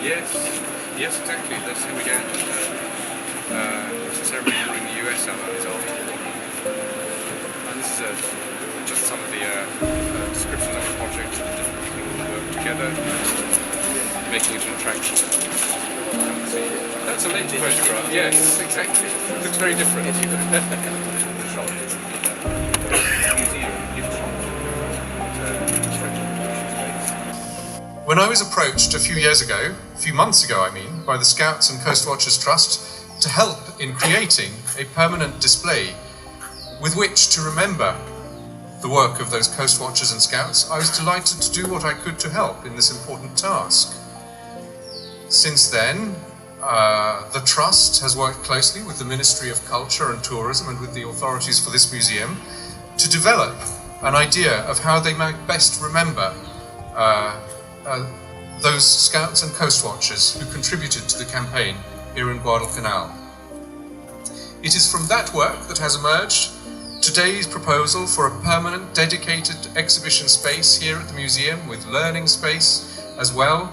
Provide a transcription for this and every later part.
Yes, yes, exactly. That's how we get the ceremony in the US is after the war. And this is just some of the descriptions of the project. Different people work together, making it an attraction. That's a later photograph. Yes, exactly. It looks very different. When I was approached a few months ago, by the Scouts and Coast Watchers Trust to help in creating a permanent display with which to remember the work of those Coast Watchers and Scouts, I was delighted to do what I could to help in this important task. Since then, the Trust has worked closely with the Ministry of Culture and Tourism and with the authorities for this museum to develop an idea of how they might best remember those Scouts and Coast Watchers who contributed to the campaign here in Guadalcanal. It is from that work that has emerged today's proposal for a permanent dedicated exhibition space here at the museum with learning space as well,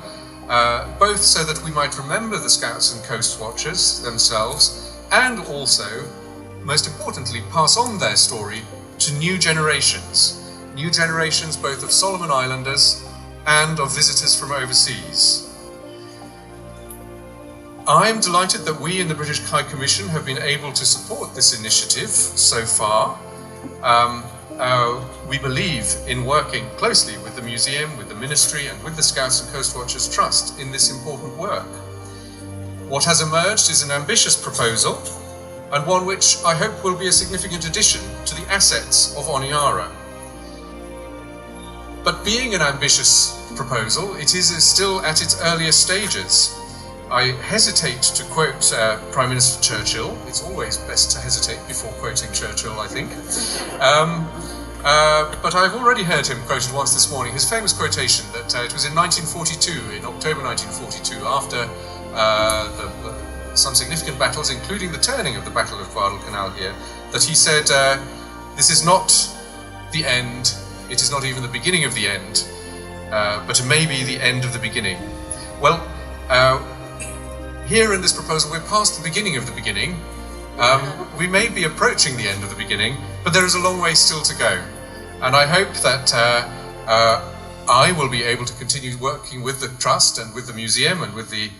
both so that we might remember the Scouts and Coast Watchers themselves and also, most importantly, pass on their story to new generations both of Solomon Islanders and of visitors from overseas. I'm delighted that we in the British High Commission have been able to support this initiative so far. We believe in working closely with the museum, with the ministry and with the Scouts and Coast Watchers Trust in this important work. What has emerged is an ambitious proposal and one which I hope will be a significant addition to the assets of Honiara. But being an ambitious proposal, it is still at its earliest stages. I hesitate to quote Prime Minister Churchill. It's always best to hesitate before quoting Churchill, I think. But I've already heard him quoted once this morning, his famous quotation that it was in October 1942, after some significant battles, including the turning of the Battle of Guadalcanal here, that he said, "This is not the end, it is not even the beginning of the end, but it may be the end of the beginning." Well, here in this proposal, we're past the beginning of the beginning. We may be approaching the end of the beginning, but there is a long way still to go. And I hope that I will be able to continue working with the Trust and with the museum and with the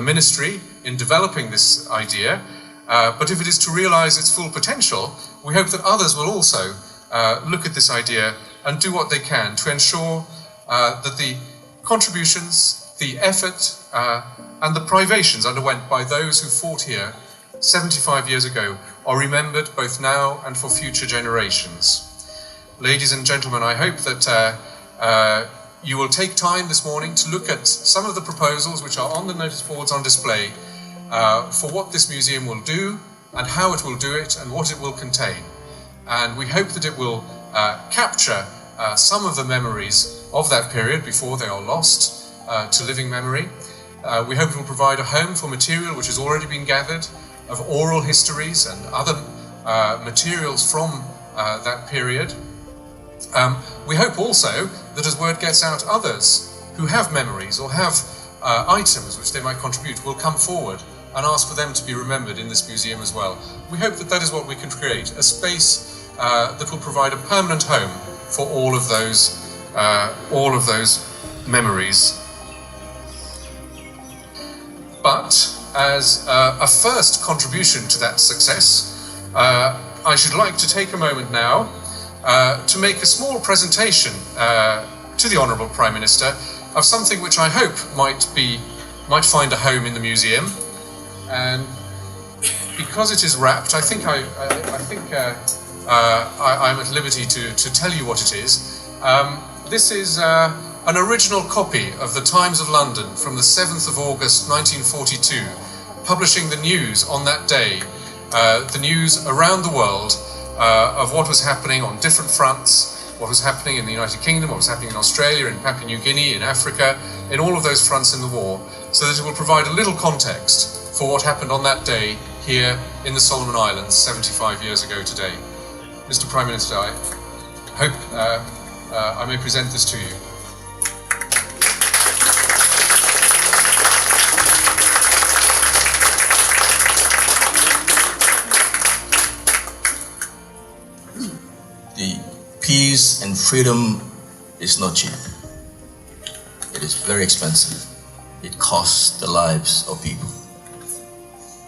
ministry in developing this idea. But if it is to realize its full potential, we hope that others will also look at this idea and do what they can to ensure that the contributions, the effort, and the privations underwent by those who fought here 75 years ago are remembered both now and for future generations. Ladies and gentlemen, I hope that you will take time this morning to look at some of the proposals which are on the notice boards on display for what this museum will do and how it will do it and what it will contain. And we hope that it will capture some of the memories of that period before they are lost to living memory. We hope it will provide a home for material which has already been gathered of oral histories and other materials from that period. We hope also that as word gets out, others who have memories or have items which they might contribute will come forward and ask for them to be remembered in this museum as well. We hope that that is what we can create, a space that will provide a permanent home for all of those memories. But as a first contribution to that success, I should like to take a moment now to make a small presentation to the Honourable Prime Minister of something which I hope might find a home in the museum. And because it is wrapped, I think I'm at liberty to tell you what it is. This is an original copy of the Times of London from the 7th of August 1942, publishing the news on that day, the news around the world of what was happening on different fronts, what was happening in the United Kingdom, what was happening in Australia, in Papua New Guinea, in Africa, in all of those fronts in the war, so that it will provide a little context for what happened on that day here in the Solomon Islands 75 years ago today. Mr. Prime Minister, I hope I may present this to you. And freedom is not cheap. It is very expensive. It costs the lives of people.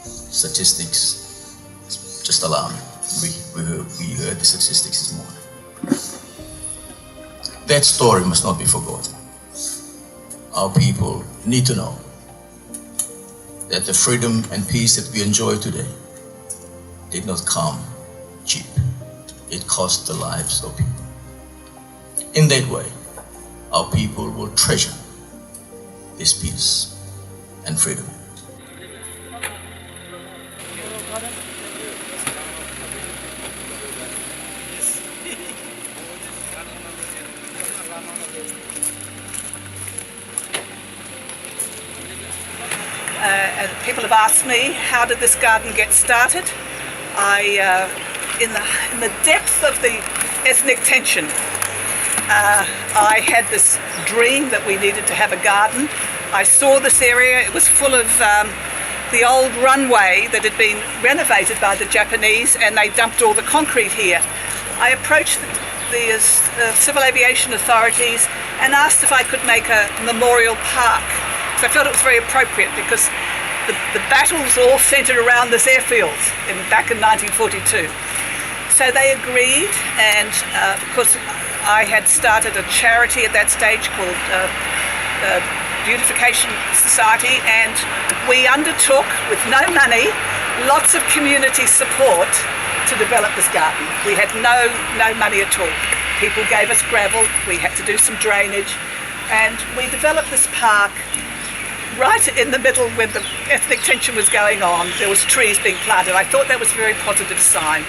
Statistics, just alarming. We heard the statistics this morning. That story must not be forgotten. Our people need to know that the freedom and peace that we enjoy today did not come cheap. It cost the lives of people. In that way, our people will treasure this peace and freedom. And people have asked me, how did this garden get started? In the depth of the ethnic tension, I had this dream that we needed to have a garden. I saw this area, it was full of the old runway that had been renovated by the Japanese, and they dumped all the concrete here. I approached the civil aviation authorities and asked if I could make a memorial park. So I felt it was very appropriate because the battles all centred around this airfield back in 1942. So they agreed, and of course I had started a charity at that stage called Beautification Society, and we undertook, with no money, lots of community support to develop this garden. We had no money at all. People gave us gravel, we had to do some drainage, and we developed this park right in the middle when the ethnic tension was going on. There was trees being planted. I thought that was a very positive sign.